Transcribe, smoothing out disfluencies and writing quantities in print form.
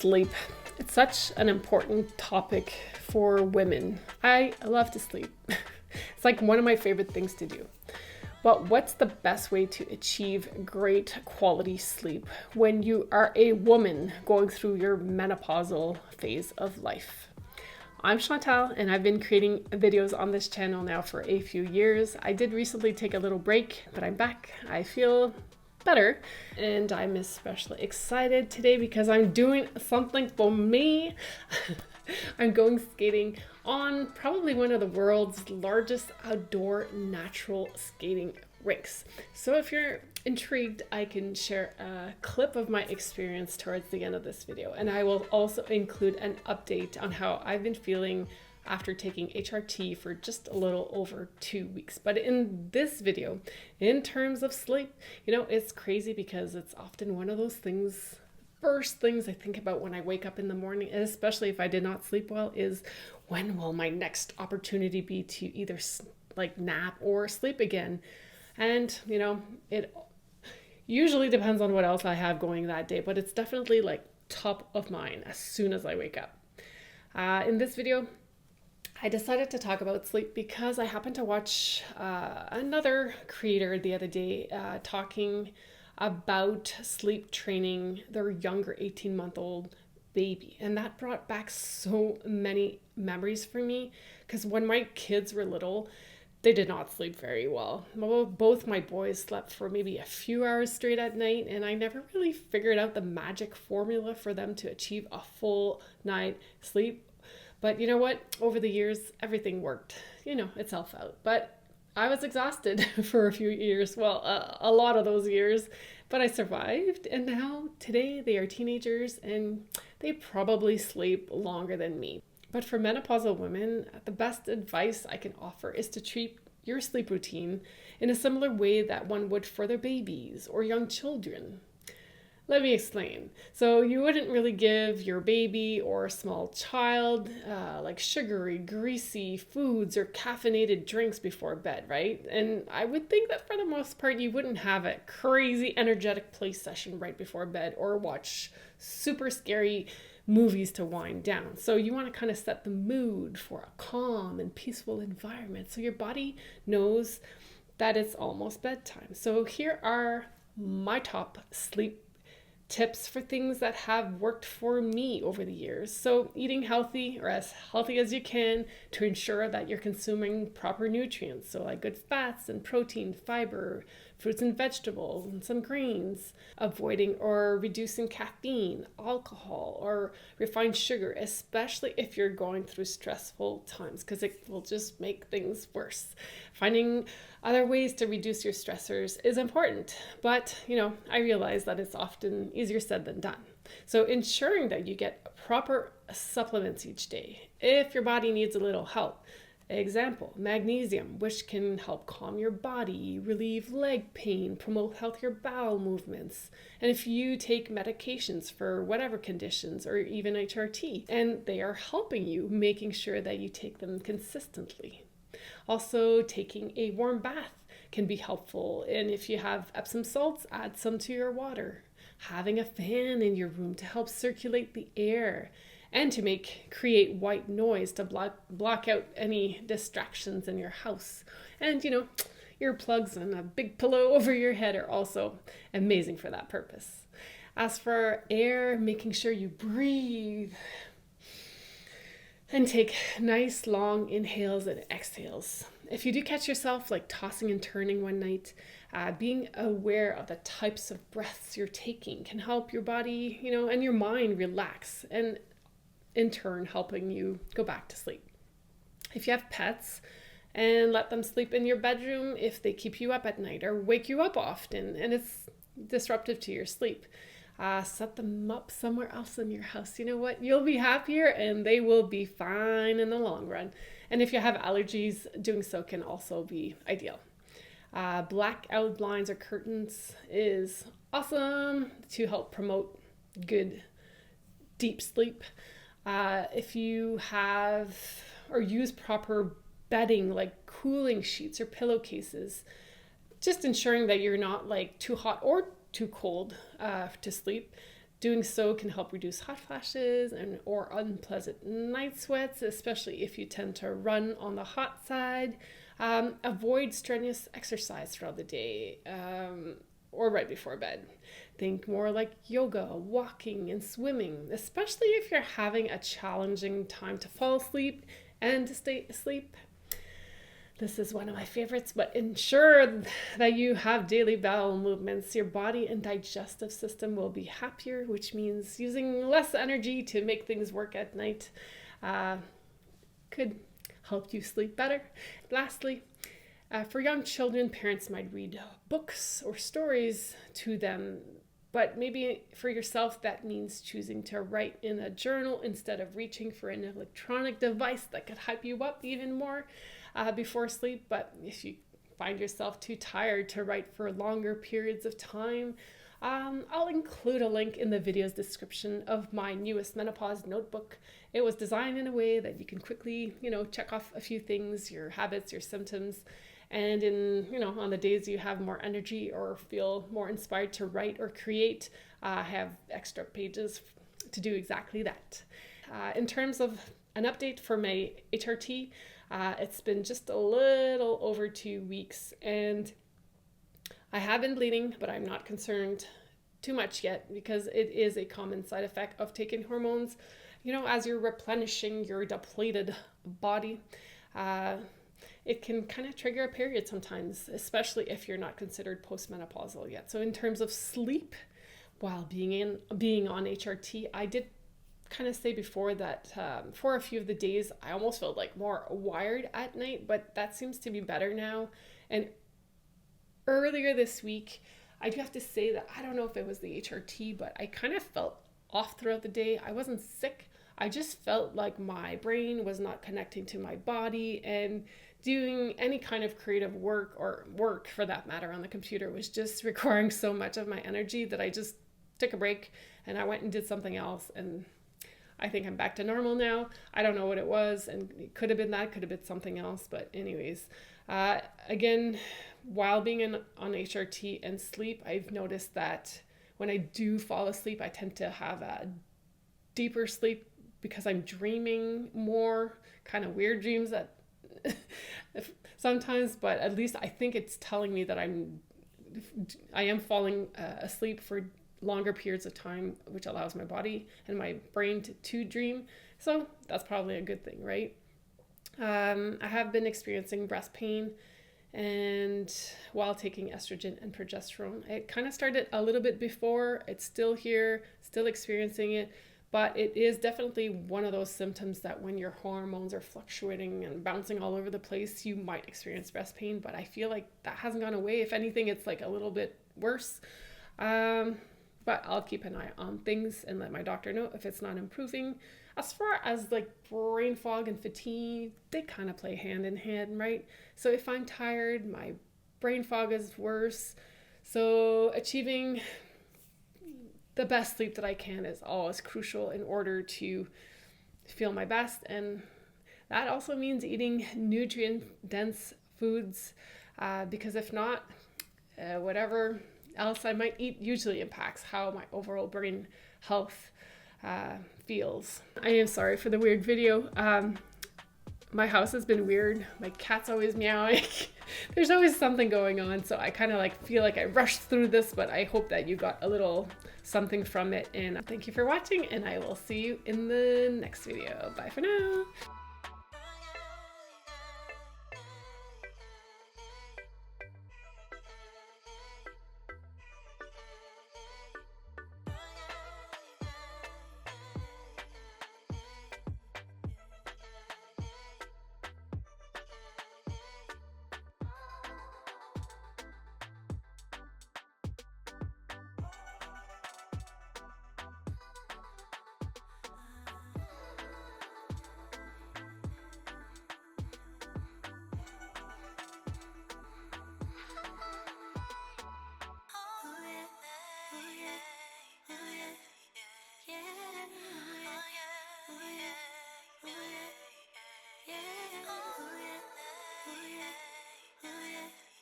Sleep. It's such an important topic for women. I love to sleep. It's like one of my favorite things to do. But what's the best way to achieve great quality sleep when you are a woman going through your menopausal phase of life? I'm Chantal, and I've been creating videos on this channel now for a few years. I did recently take a little break, but I'm back. I feel better, and I'm especially excited today because I'm doing something for me. I'm going skating on probably one of the world's largest outdoor natural skating rinks. So if you're intrigued, I can share a clip of my experience towards the end of this video, and I will also include an update on how I've been feeling after taking HRT for just a little over 2 weeks. But in this video, in terms of sleep, it's crazy because it's often one of those things, first things I think about when I wake up in the morning, especially if I did not sleep well, is when will my next opportunity be to either nap or sleep again? And it usually depends on what else I have going that day, but it's definitely top of mind as soon as I wake up. In this video, I decided to talk about sleep because I happened to watch another creator the other day talking about sleep training their younger 18-month-old baby. And that brought back so many memories for me because when my kids were little, they did not sleep very well. Both my boys slept for maybe a few hours straight at night, and I never really figured out the magic formula for them to achieve a full night sleep. But you know what? Over the years, everything worked, itself out. But I was exhausted for a few years. Well, a lot of those years, but I survived. And now today they are teenagers and they probably sleep longer than me. But for menopausal women, the best advice I can offer is to treat your sleep routine in a similar way that one would for their babies or young children. Let me explain. So you wouldn't really give your baby or a small child sugary, greasy foods or caffeinated drinks before bed, right? And I would think that for the most part, you wouldn't have a crazy energetic play session right before bed or watch super scary movies to wind down. So you want to kind of set the mood for a calm and peaceful environment so your body knows that it's almost bedtime. So here are my top sleep tips for things that have worked for me over the years. So eating healthy or as healthy as you can to ensure that you're consuming proper nutrients. So like good fats and protein, fiber, fruits and vegetables, and some greens. Avoiding or reducing caffeine, alcohol, or refined sugar, especially if you're going through stressful times, because it will just make things worse. Finding other ways to reduce your stressors is important, but I realize that it's often easier said than done. So ensuring that you get proper supplements each day if your body needs a little help. Example, magnesium, which can help calm your body, relieve leg pain, promote healthier bowel movements. And if you take medications for whatever conditions or even HRT, and they are helping you, making sure that you take them consistently. Also, taking a warm bath can be helpful. And if you have Epsom salts, add some to your water. Having a fan in your room to help circulate the air and to create white noise to block out any distractions in your house. And earplugs and a big pillow over your head are also amazing for that purpose. As for air, making sure you breathe and take nice long inhales and exhales. If you do catch yourself tossing and turning one night, being aware of the types of breaths you're taking can help your body, and your mind relax, and in turn helping you go back to sleep. If you have pets, and let them sleep in your bedroom if they keep you up at night or wake you up often and it's disruptive to your sleep. Set them up somewhere else in your house. You know what? You'll be happier and they will be fine in the long run. And if you have allergies, doing so can also be ideal. Blackout blinds or curtains is awesome to help promote good deep sleep. If you have or use proper bedding like cooling sheets or pillowcases, just ensuring that you're not too hot or too cold to sleep. Doing so can help reduce hot flashes or unpleasant night sweats, especially if you tend to run on the hot side. Avoid strenuous exercise throughout the day or right before bed. Think more like yoga, walking, and swimming, especially if you're having a challenging time to fall asleep and to stay asleep. This is one of my favorites, but ensure that you have daily bowel movements. Your body and digestive system will be happier, which means using less energy to make things work at night could help you sleep better. Lastly, for young children, parents might read books or stories to them, but maybe for yourself, that means choosing to write in a journal instead of reaching for an electronic device that could hype you up even more before sleep. But if you find yourself too tired to write for longer periods of time, I'll include a link in the video's description of my newest menopause notebook. It was designed in a way that you can quickly, check off a few things, your habits, your symptoms, and on the days you have more energy or feel more inspired to write or create, I have extra pages to do exactly that. In terms of an update for my HRT, it's been just a little over 2 weeks, and I have been bleeding, but I'm not concerned too much yet because it is a common side effect of taking hormones. As you're replenishing your depleted body, it can kind of trigger a period sometimes, especially if you're not considered postmenopausal yet. So in terms of sleep, while being on HRT, I did kind of say before that for a few of the days, I almost felt like more wired at night, but that seems to be better now. And earlier this week, I do have to say that I don't know if it was the HRT, but I kind of felt off throughout the day. I wasn't sick. I just felt like my brain was not connecting to my body, and doing any kind of creative work, or work for that matter, on the computer was just requiring so much of my energy that I just took a break and I went and did something else. And I think I'm back to normal now. I don't know what it was, and it could have been that, could have been something else. But anyways, again, while being on HRT and sleep, I've noticed that when I do fall asleep, I tend to have a deeper sleep because I'm dreaming more, kind of weird dreams that sometimes, but at least I think it's telling me that I am falling asleep for longer periods of time, which allows my body and my brain to dream. So that's probably a good thing, right? I have been experiencing breast pain, and while taking estrogen and progesterone, it kind of started a little bit before. It's still here, still experiencing it, but it is definitely one of those symptoms that when your hormones are fluctuating and bouncing all over the place, you might experience breast pain. But I feel like that hasn't gone away. If anything, it's like a little bit worse. But I'll keep an eye on things and let my doctor know if it's not improving. As far as like brain fog and fatigue, they kind of play hand in hand, right? So if I'm tired, my brain fog is worse. So achieving the best sleep that I can is always crucial in order to feel my best. And that also means eating nutrient-dense foods, because if not, whatever else I might eat usually impacts how my overall brain health feels. I am sorry for the weird video. My house has been weird. My cat's always meowing. There's always something going on, so I kind of feel like I rushed through this, but I hope that you got a little something from it. And thank you for watching, and I will see you in the next video. Bye for now.